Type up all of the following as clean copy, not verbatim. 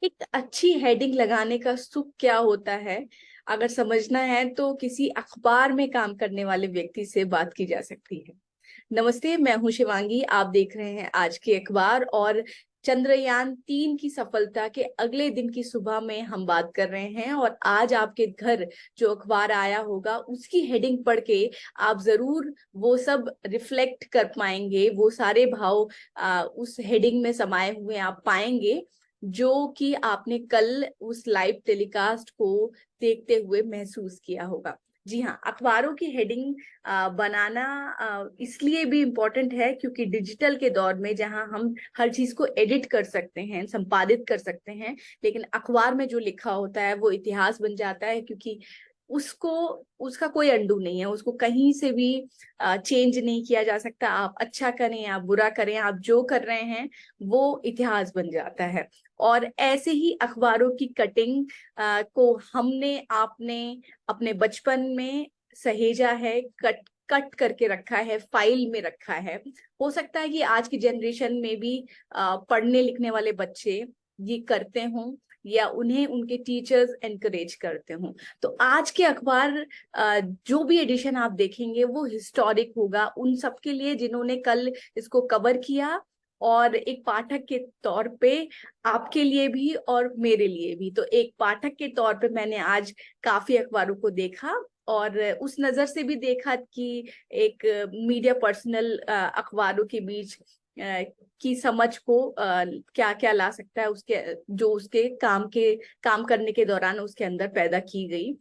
एक अच्छी हेडिंग लगाने का सुख क्या होता है, अगर समझना है तो किसी अखबार में काम करने वाले व्यक्ति से बात की जा सकती है। नमस्ते, मैं हूं शिवांगी। आप देख रहे हैं आज के अखबार और चंद्रयान 3 की सफलता के अगले दिन की सुबह में हम बात कर रहे हैं। और आज आपके घर जो अखबार आया होगा उसकी हेडिंग पढ़ के आप जरूर वो सब रिफ्लेक्ट कर पाएंगे, वो सारे भाव उस हेडिंग में समाये हुए आप पाएंगे जो कि आपने कल उस लाइव टेलीकास्ट को देखते हुए महसूस किया होगा। जी हाँ, अखबारों की हेडिंग बनाना इसलिए भी इम्पोर्टेंट है क्योंकि डिजिटल के दौर में जहां हम हर चीज को एडिट कर सकते हैं, संपादित कर सकते हैं, लेकिन अखबार में जो लिखा होता है वो इतिहास बन जाता है, क्योंकि उसको उसका कोई अंडू नहीं है, उसको कहीं से भी चेंज नहीं किया जा सकता। आप अच्छा करें, आप बुरा करें, आप जो कर रहे हैं वो इतिहास बन जाता है। और ऐसे ही अखबारों की कटिंग को हमने आपने अपने बचपन में सहेजा है, कट कट करके रखा है, फाइल में रखा है। हो सकता है कि आज की जनरेशन में भी पढ़ने लिखने वाले बच्चे ये करते हों या उन्हें उनके टीचर्स एनकरेज करते हों। तो आज के अखबार जो भी एडिशन आप देखेंगे वो हिस्टोरिक होगा उन सबके लिए जिन्होंने कल इसको कवर किया, और एक पाठक के तौर पे आपके लिए भी और मेरे लिए भी। तो एक पाठक के तौर पे मैंने आज काफी अखबारों को देखा और उस नजर से भी देखा कि एक मीडिया पर्सनल अखबारों के बीच की समझ को क्या क्या ला सकता है, उसके जो उसके काम करने के दौरान उसके अंदर पैदा की गई,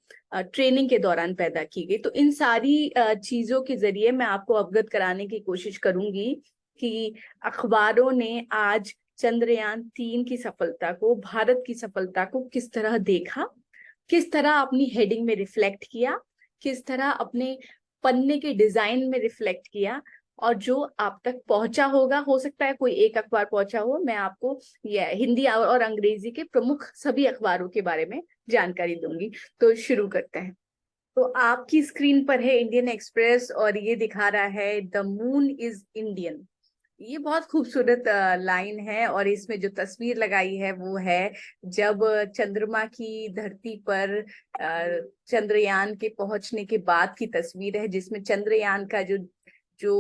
ट्रेनिंग के दौरान पैदा की गई। तो इन सारी चीजों के जरिए मैं आपको अवगत कराने की कोशिश करूंगी कि अखबारों ने आज चंद्रयान 3 की सफलता को, भारत की सफलता को किस तरह देखा, किस तरह अपनी हेडिंग में रिफ्लेक्ट किया, किस तरह अपने पन्ने के डिजाइन में रिफ्लेक्ट किया, और जो आप तक पहुंचा होगा, हो सकता है कोई एक अखबार पहुंचा हो, मैं आपको ये हिंदी और अंग्रेजी के प्रमुख सभी अखबारों के बारे में जानकारी दूंगी। तो शुरू करते हैं। तो आपकी स्क्रीन पर है इंडियन एक्सप्रेस और ये दिखा रहा है द मून इज इंडियन। ये बहुत खूबसूरत लाइन है और इसमें जो तस्वीर लगाई है वो है जब चंद्रमा की धरती पर चंद्रयान के पहुंचने के बाद की तस्वीर है, जिसमें चंद्रयान का जो जो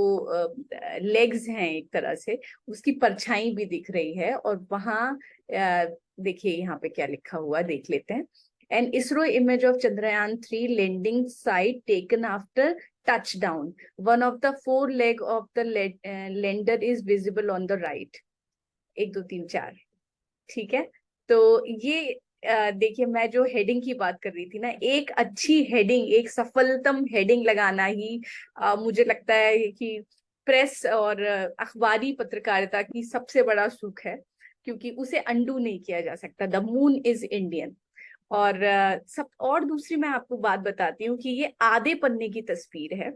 लेग्स हैं एक तरह से उसकी परछाई भी दिख रही है। और वहां देखिए यहाँ पे क्या लिखा हुआ, देख लेते हैं। An ISRO image of Chandrayaan 3 landing site taken after touchdown. One of the four leg of the lander is visible on the right. 1 2 3 4, ठीक है। तो ये देखिए, मैं जो हेडिंग की बात कर रही थी ना, एक अच्छी हेडिंग, एक सफलतम हेडिंग लगाना ही मुझे लगता है कि प्रेस और अखबारी पत्रकारिता की सबसे बड़ा सुख है, क्योंकि उसे अंडू नहीं किया जा सकता। The moon is Indian. और सब और दूसरी मैं आपको बात बताती हूँ कि ये आधे पन्ने की तस्वीर है।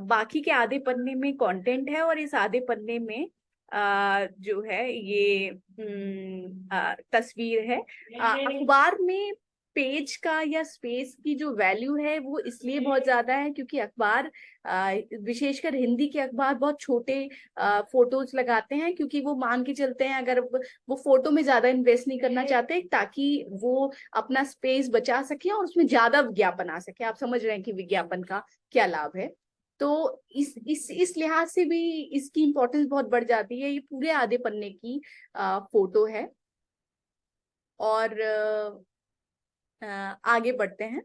बाकी के आधे पन्ने में कंटेंट है और इस आधे पन्ने में जो है ये तस्वीर है। अखबार में पेज का या स्पेस की जो वैल्यू है वो इसलिए बहुत ज्यादा है क्योंकि अखबार विशेषकर हिंदी के अखबार बहुत छोटे फोटोज लगाते हैं, क्योंकि वो मान के चलते हैं अगर वो फोटो में ज्यादा इन्वेस्ट नहीं करना चाहते ताकि वो अपना स्पेस बचा सके और उसमें ज्यादा विज्ञापन आ सके। आप समझ रहे हैं कि विज्ञापन का क्या लाभ है। तो इस लिहाज से भी इसकी इम्पोर्टेंस बहुत बढ़ जाती है। ये पूरे आधे पन्ने की फोटो है। और आगे बढ़ते हैं।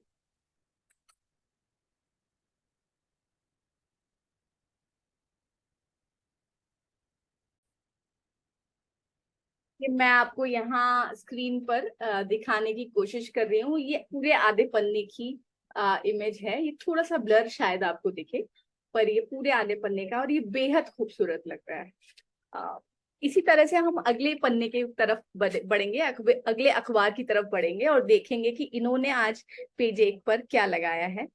ये मैं आपको यहाँ स्क्रीन पर दिखाने की कोशिश कर रही हूँ। ये पूरे आधे पन्ने की इमेज है। ये थोड़ा सा ब्लर शायद आपको दिखे, पर ये पूरे आधे पन्ने का और ये बेहद खूबसूरत लग रहा है। इसी तरह से हम अगले पन्ने के तरफ बढ़ेंगे, अगले अखबार की तरफ बढ़ेंगे और देखेंगे कि इन्होंने आज पेज 1 पर क्या लगाया है।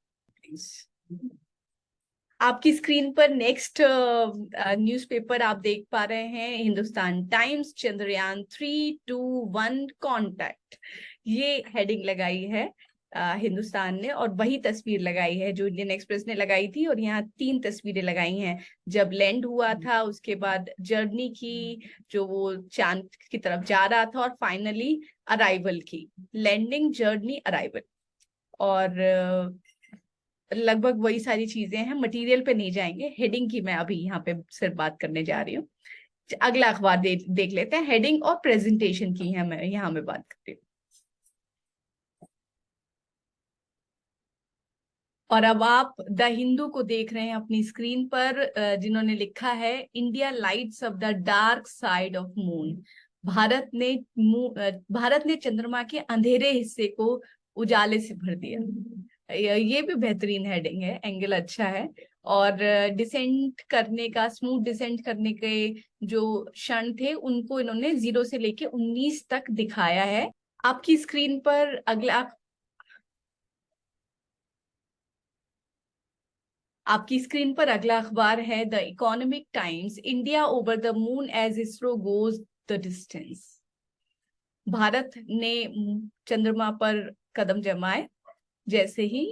आपकी स्क्रीन पर नेक्स्ट न्यूज़पेपर आप देख पा रहे हैं, हिंदुस्तान टाइम्स, चंद्रयान 3 2 1 कॉन्टैक्ट, ये हेडिंग लगाई है। हिंदुस्तान ने, और वही तस्वीर लगाई है जो इंडियन एक्सप्रेस ने लगाई थी। और यहाँ 3 तस्वीरें लगाई हैं, जब लैंड हुआ था, उसके बाद जर्नी की जो वो चांद की तरफ जा रहा था, और फाइनली अराइवल की, लैंडिंग, जर्नी, अराइवल। और लगभग वही सारी चीजें हैं, मटेरियल पे नहीं जाएंगे, हेडिंग की मैं अभी यहाँ पे सिर्फ बात करने जा रही हूँ। अगला अखबार देख लेते हैं। हेडिंग और प्रेजेंटेशन की है, मैं यहाँ में बात कर रही हूँ। और अब आप द हिंदू को देख रहे हैं अपनी स्क्रीन पर, जिन्होंने लिखा है, India lights off the dark side of moon. Bharat ने चंद्रमा के अंधेरे हिस्से को उजाले से भर दिया। ये भी बेहतरीन हेडिंग है, एंगल अच्छा है। और डिसेंट करने का, स्मूथ डिसेंट करने के जो क्षण थे, उनको इन्होंने 0 से लेके 19 तक दिखाया है। आपकी स्क्रीन पर अगला अखबार है the Economic Times, India over the moon as ISRO goes the distance. Bharat ने चंद्रमा पर कदम जमाए जैसे ही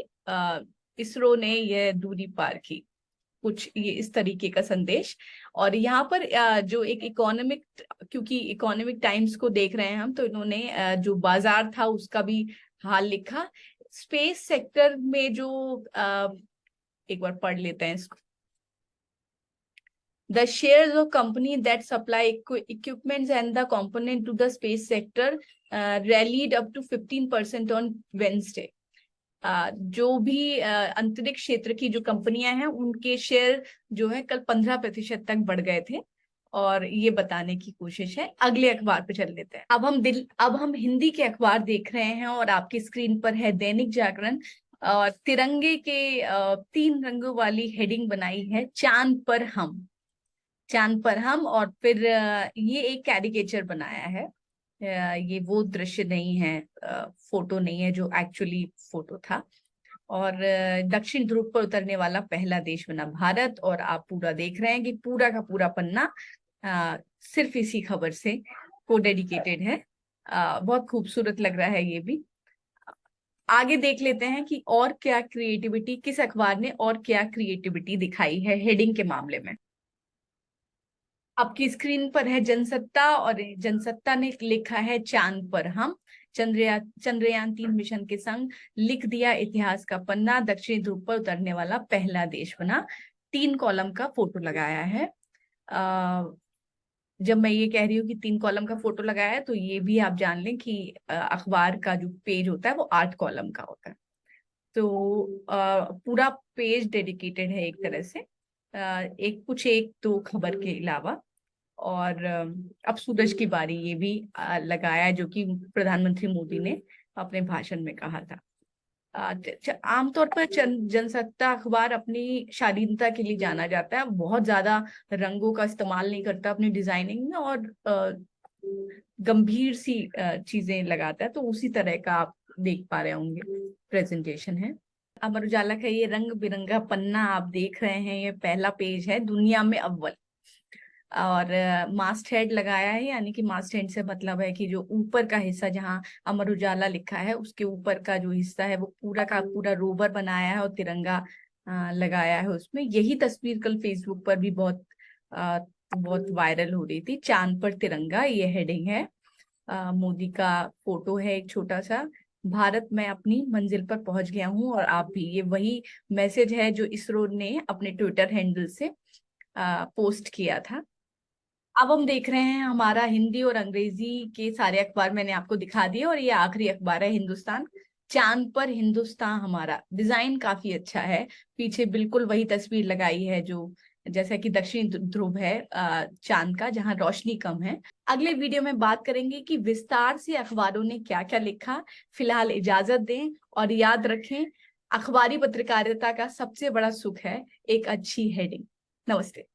इसरो ने यह दूरी पार की, कुछ ये इस तरीके का संदेश। और यहाँ पर जो एक इकोनॉमिक, क्योंकि इकोनॉमिक टाइम्स को देख रहे हैं हम, तो इन्होंने जो बाजार था उसका भी हाल लिखा। स्पेस सेक्टर में जो एक बार पढ़ लेते हैं इसको। The shares of company that supply equipments and the component to the space sector rallied up to 15% on Wednesday. जो भी अंतरिक्ष क्षेत्र की जो कंपनियां हैं, उनके शेयर जो है कल 15% तक बढ़ गए थे। और ये बताने की कोशिश है। अगले अखबार पे चल लेते हैं। अब हम हिंदी के अखबार देख रहे हैं, और आपकी स्क्रीन पर है दैनिक जागरण। तिरंगे के 3 रंगों वाली हेडिंग बनाई है, चांद पर हम। चांद पर हम, और फिर ये एक कैरिकेचर बनाया है। ये वो दृश्य नहीं है, फोटो नहीं है जो एक्चुअली फोटो था। और दक्षिण ध्रुव पर उतरने वाला पहला देश बना भारत। और आप पूरा देख रहे हैं कि पूरा का पूरा पन्ना सिर्फ इसी खबर से को डेडिकेटेड है। बहुत खूबसूरत लग रहा है ये भी। आगे देख लेते हैं कि और क्या क्रिएटिविटी, किस अखबार ने और क्या क्रिएटिविटी दिखाई है हेडिंग के मामले में। आपकी स्क्रीन पर है जनसत्ता, और जनसत्ता ने लिखा है, चांद पर हम। चंद्रयान 3 मिशन के संग लिख दिया इतिहास का पन्ना, दक्षिणी ध्रुव पर उतरने वाला पहला देश बना। 3 कॉलम का फोटो लगाया है। जब मैं ये कह रही हूँ कि 3 कॉलम का फोटो लगाया है, तो ये भी आप जान लें कि अखबार का जो पेज होता है वो 8 कॉलम का होता है। तो पूरा पेज डेडिकेटेड है एक तरह से, एक दो खबर के अलावा। और अब सूरज की बारी, ये भी लगाया है, जो कि प्रधानमंत्री मोदी ने अपने भाषण में कहा था। आमतौर पर जनसत्ता अखबार अपनी शालीनता के लिए जाना जाता है, बहुत ज्यादा रंगों का इस्तेमाल नहीं करता अपनी डिजाइनिंग में, और गंभीर सी चीजें लगाता है। तो उसी तरह का आप देख पा रहे होंगे प्रेजेंटेशन है। अमर उजाला का ये रंग बिरंगा पन्ना आप देख रहे हैं, ये पहला पेज है, दुनिया में अव्वल। और मास्ट हेड लगाया है, यानी कि मास्ट हेड से मतलब है कि जो ऊपर का हिस्सा, जहाँ अमर उजाला लिखा है, उसके ऊपर का जो हिस्सा है वो पूरा का पूरा रोवर बनाया है और तिरंगा लगाया है उसमें। यही तस्वीर कल फेसबुक पर भी बहुत वायरल हो रही थी। चांद पर तिरंगा, ये हेडिंग है। मोदी का फोटो है एक छोटा सा। भारत, मैं अपनी मंजिल पर पहुंच गया हूं और आप भी। ये वही मैसेज है जो इसरो ने अपने ट्विटर हैंडल से पोस्ट किया था। अब हम देख रहे हैं हमारा हिंदी और अंग्रेजी के सारे अखबार मैंने आपको दिखा दिए, और ये आखिरी अखबार है हिंदुस्तान। चांद पर हिंदुस्तान हमारा, डिजाइन काफी अच्छा है। पीछे बिल्कुल वही तस्वीर लगाई है जो जैसा कि दक्षिणी ध्रुव है चांद का, जहां रोशनी कम है। अगले वीडियो में बात करेंगे कि विस्तार से अखबारों ने क्या क्या लिखा। फिलहाल इजाजत दें, और याद रखें, अखबारी पत्रकारिता का सबसे बड़ा सुख है एक अच्छी हेडिंग। नमस्ते।